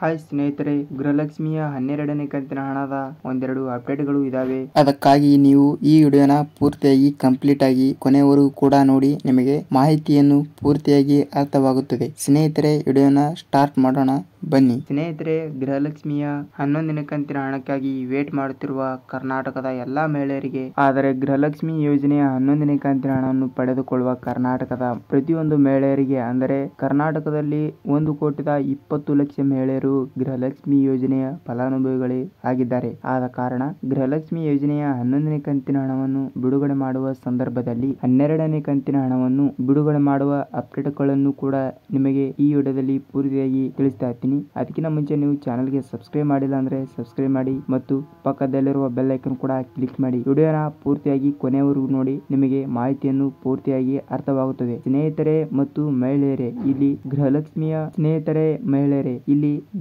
Hi ಸ್ನೇಹಿತರೆ, ಗೃಹಲಕ್ಷ್ಮಿಯ 12ನೇ ಕಂತಿನ ಹಣದ ಒಂದೆರಡು ಅಪ್ಡೇಟ್ಗಳು ಇದಾವೆ. ಅದಕ್ಕಾಗಿ ನೀವು ಈ ವಿಡಿಯೋನ ಪೂರ್ತಿಯಾಗಿ ಕಂಪ್ಲೀಟ್ ಆಗಿ ಕೊನೆವರೆಗೂ ಕೂಡ ನೋಡಿ, ನಿಮಗೆ ಮಾಹಿತಿಯನ್ನು ಪೂರ್ತಿಯಾಗಿ ಅರ್ಥವಾಗುತ್ತದೆ. ಸ್ನೇಹಿತರೆ, ವಿಡಿಯೋನ ಸ್ಟಾರ್ಟ್ ಮಾಡೋಣ ಬನ್ನಿ. ಸ್ನೇಹಿತರೆ, ಗೃಹಲಕ್ಷ್ಮಿಯ 11ನೇ ಕಂತಿನ ಹಣಕ್ಕಾಗಿ ವೇಟ್ ಮಾಡುತ್ತಿರುವ ಕರ್ನಾಟಕದ ಎಲ್ಲಾ ಮಹಿಳೆಯರಿಗೆ, ಆದರೆ ಗೃಹಲಕ್ಷ್ಮಿ ಯೋಜನೆಯ 11ನೇ ಕಂತಿನ ಹಣವನ್ನು ಪಡೆದುಕೊಳ್ಳುವ ಕರ್ನಾಟಕದ ಪ್ರತಿಯೊಂದು ಮಹಿಳೆಯರಿಗೆ, ಅಂದರೆ ಕರ್ನಾಟಕದಲ್ಲಿ 1,20,00,000 ಮಹಿಳೆಯರು ಗೃಹಲಕ್ಷ್ಮಿ ಯೋಜನೆಯ ಫಲಾನುಭವಿಗಳೇ ಆಗಿದ್ದಾರೆ. ಆದ ಕಾರಣ ಗೃಹಲಕ್ಷ್ಮಿ ಯೋಜನೆಯ 11ನೇ ಕಂತಿನ ಹಣವನ್ನು ಬಿಡುಗಡೆ ಮಾಡುವ ಸಂದರ್ಭದಲ್ಲಿ 12ನೇ ಕಂತಿನ ಹಣವನ್ನು ಬಿಡುಗಡೆ ಮಾಡುವ ಅಪ್ಡೇಟ್ಗಳನ್ನು ಕೂಡ ನಿಮಗೆ ಈ ವಿಡಿಯೋದಲ್ಲಿ ಪೂರ್ತಿಯಾಗಿ ತಿಳಿಸ್ತಾ ಇರ್ತೀನಿ. ಅದಕ್ಕಿಂತ ಮುಂಚೆ ನೀವು ಚಾನಲ್ಗೆ ಸಬ್ಸ್ಕ್ರೈಬ್ ಮಾಡಿಲ್ಲ ಅಂದ್ರೆ ಸಬ್ಸ್ಕ್ರೈಬ್ ಮಾಡಿ ಮತ್ತು ಪಕ್ಕದಲ್ಲಿರುವ ಬೆಲ್ ಐಕನ್ ಕೂಡ ಕ್ಲಿಕ್ ಮಾಡಿ. ವಿಡಿಯೋನ ಪೂರ್ತಿಯಾಗಿ ಕೊನೆವರೆಗೂ ನೋಡಿ, ನಿಮಗೆ ಮಾಹಿತಿಯನ್ನು ಪೂರ್ತಿಯಾಗಿ ಅರ್ಥವಾಗುತ್ತದೆ. ಸ್ನೇಹಿತರೆ ಮತ್ತು ಮಹಿಳೆಯರೇ, ಇಲ್ಲಿ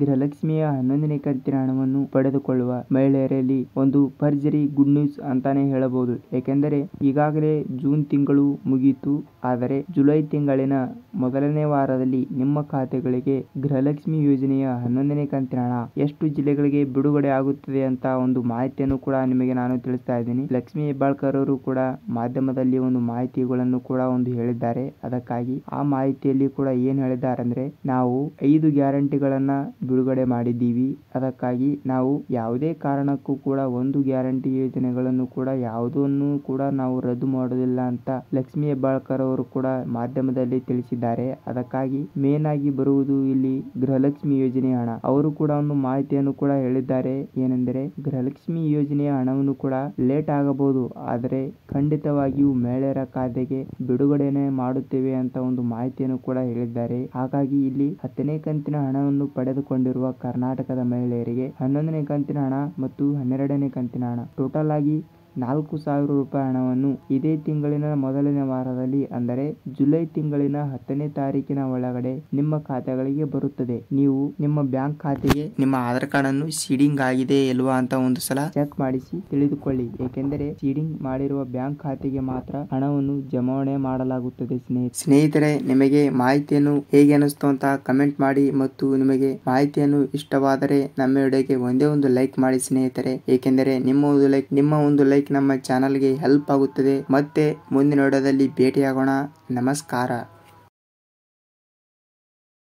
ಗೃಹಲಕ್ಷ್ಮಿಯ 11ನೇ ಕಂತಿನ ಹಣವನ್ನು ಪಡೆದುಕೊಳ್ಳುವ ಮಹಿಳೆಯರಲ್ಲಿ ಒಂದು ಭರ್ಜರಿ ಗುಡ್ ನ್ಯೂಸ್ ಅಂತಾನೆ ಹೇಳಬಹುದು. ಏಕೆಂದರೆ ಈಗಾಗಲೇ ಜೂನ್ ತಿಂಗಳು ಮುಗಿಯಿತು, ಆದರೆ ಜುಲೈ ತಿಂಗಳಿನ ಮೊದಲನೇ ವಾರದಲ್ಲಿ ನಿಮ್ಮ ಖಾತೆಗಳಿಗೆ ಗೃಹಲಕ್ಷ್ಮಿ ಯೋಜನೆಯ 11ನೇ ಕಂತಿನ ಹಣ ಎಷ್ಟು ಜಿಲ್ಲೆಗಳಿಗೆ ಬಿಡುಗಡೆ ಆಗುತ್ತದೆ ಅಂತ ಒಂದು ಮಾಹಿತಿಯನ್ನು ಕೂಡ ನಿಮಗೆ ನಾನು ತಿಳಿಸ್ತಾ ಇದ್ದೀನಿ. ಲಕ್ಷ್ಮಿ ಹೆಬ್ಬಾಳ್ಕರ್ ಅವರು ಕೂಡ ಮಾಧ್ಯಮದಲ್ಲಿ ಒಂದು ಮಾಹಿತಿಗಳನ್ನು ಕೂಡ ಹೇಳಿದ್ದಾರೆ. ಅದಕ್ಕಾಗಿ ಆ ಮಾಹಿತಿಯಲ್ಲಿ ಕೂಡ ಏನ್ ಹೇಳಿದ್ದಾರೆ ಅಂದ್ರೆ, ನಾವು 5 ಗ್ಯಾರಂಟಿಗಳನ್ನ ಬಿಡುಗಡೆ ಮಾಡಿದ್ದೀವಿ. ಅದಕ್ಕಾಗಿ ನಾವು ಯಾವುದೇ ಕಾರಣಕ್ಕೂ ಕೂಡ ಒಂದು ಗ್ಯಾರಂಟಿ ಯೋಜನೆಗಳನ್ನು ಕೂಡ ಯಾವುದನ್ನು ಕೂಡ ನಾವು ರದ್ದು ಮಾಡುವುದಿಲ್ಲ ಅಂತ ಲಕ್ಷ್ಮಿ ಹೆಬ್ಬಾಳ್ಕರ್ ಅವರು ಕೂಡ ಮಾಧ್ಯಮದಲ್ಲಿ ತಿಳಿಸಿದ್ದಾರೆ. ಅದಕ್ಕಾಗಿ ಮೇನ್ ಆಗಿ ಬರುವುದು ಇಲ್ಲಿ ಗೃಹಲಕ್ಷ್ಮಿ ಯೋಜನೆಯ ಹಣ. ಅವರು ಕೂಡ ಒಂದು ಮಾಹಿತಿಯನ್ನು ಕೂಡ ಹೇಳಿದ್ದಾರೆ. ಏನೆಂದರೆ, ಗೃಹಲಕ್ಷ್ಮಿ ಯೋಜನೆಯ ಹಣವನ್ನು ಕೂಡ ಲೇಟ್ ಆಗಬಹುದು, ಆದರೆ ಖಂಡಿತವಾಗಿಯೂ ಮಹಿಳೆಯರ ಖಾತೆಗೆ ಬಿಡುಗಡೆನೆ ಮಾಡುತ್ತೇವೆ ಅಂತ ಒಂದು ಮಾಹಿತಿಯನ್ನು ಕೂಡ ಹೇಳಿದ್ದಾರೆ. ಹಾಗಾಗಿ ಇಲ್ಲಿ 10ನೇ ಕಂತಿನ ಹಣವನ್ನು ಪಡೆದುಕೊಂಡಿರುವ ಕರ್ನಾಟಕದ ಮಹಿಳೆಯರಿಗೆ 11ನೇ ಕಂತಿನ ಹಣ ಮತ್ತು 12ನೇ ಕಂತಿನ ಹಣ ಟೋಟಲ್ ಆಗಿ 4,000 ರೂಪಾಯಿ ಹಣವನ್ನು ಇದೇ ತಿಂಗಳಿನ ಮೊದಲನೇ ವಾರದಲ್ಲಿ, ಅಂದರೆ ಜುಲೈ ತಿಂಗಳಿನ 10ನೇ ತಾರೀಕಿನ ಒಳಗಡೆ ನಿಮ್ಮ ಖಾತೆಗಳಿಗೆ ಬರುತ್ತದೆ. ನೀವು ನಿಮ್ಮ ಬ್ಯಾಂಕ್ ಖಾತೆಗೆ ನಿಮ್ಮ ಆಧಾರ್ ಕಾರ್ಡ್ ಅನ್ನು ಸೀಡಿಂಗ್ ಆಗಿದೆ ಇಲ್ವಾ ಅಂತ ಒಂದು ಸಲ ಚೆಕ್ ಮಾಡಿಸಿ ತಿಳಿದುಕೊಳ್ಳಿ. ಏಕೆಂದರೆ ಸೀಡಿಂಗ್ ಮಾಡಿರುವ ಬ್ಯಾಂಕ್ ಖಾತೆಗೆ ಮಾತ್ರ ಹಣವನ್ನು ಜಮಾವಣೆ ಮಾಡಲಾಗುತ್ತದೆ. ಸ್ನೇಹಿತರೆ, ನಿಮಗೆ ಮಾಹಿತಿಯನ್ನು ಹೇಗೆ ಅನಿಸ್ತು ಅಂತ ಕಮೆಂಟ್ ಮಾಡಿ ಮತ್ತು ನಿಮಗೆ ಮಾಹಿತಿಯನ್ನು ಇಷ್ಟವಾದರೆ ನಮ್ಮ ವಿಡಿಯೋಗೆ ಒಂದೇ ಒಂದು ಲೈಕ್ ಮಾಡಿ ಸ್ನೇಹಿತರೆ. ಏಕೆಂದರೆ ನಿಮ್ಮ ಒಂದು ಲೈಕ್ ನಮ್ಮ ಚಾನಲ್ಗೆ ಹೆಲ್ಪ್ ಆಗುತ್ತದೆ. ಮತ್ತೆ ಮುಂದಿನ ವಿಡಿಯೋದಲ್ಲಿ ಭೇಟಿಯಾಗೋಣ. ನಮಸ್ಕಾರ.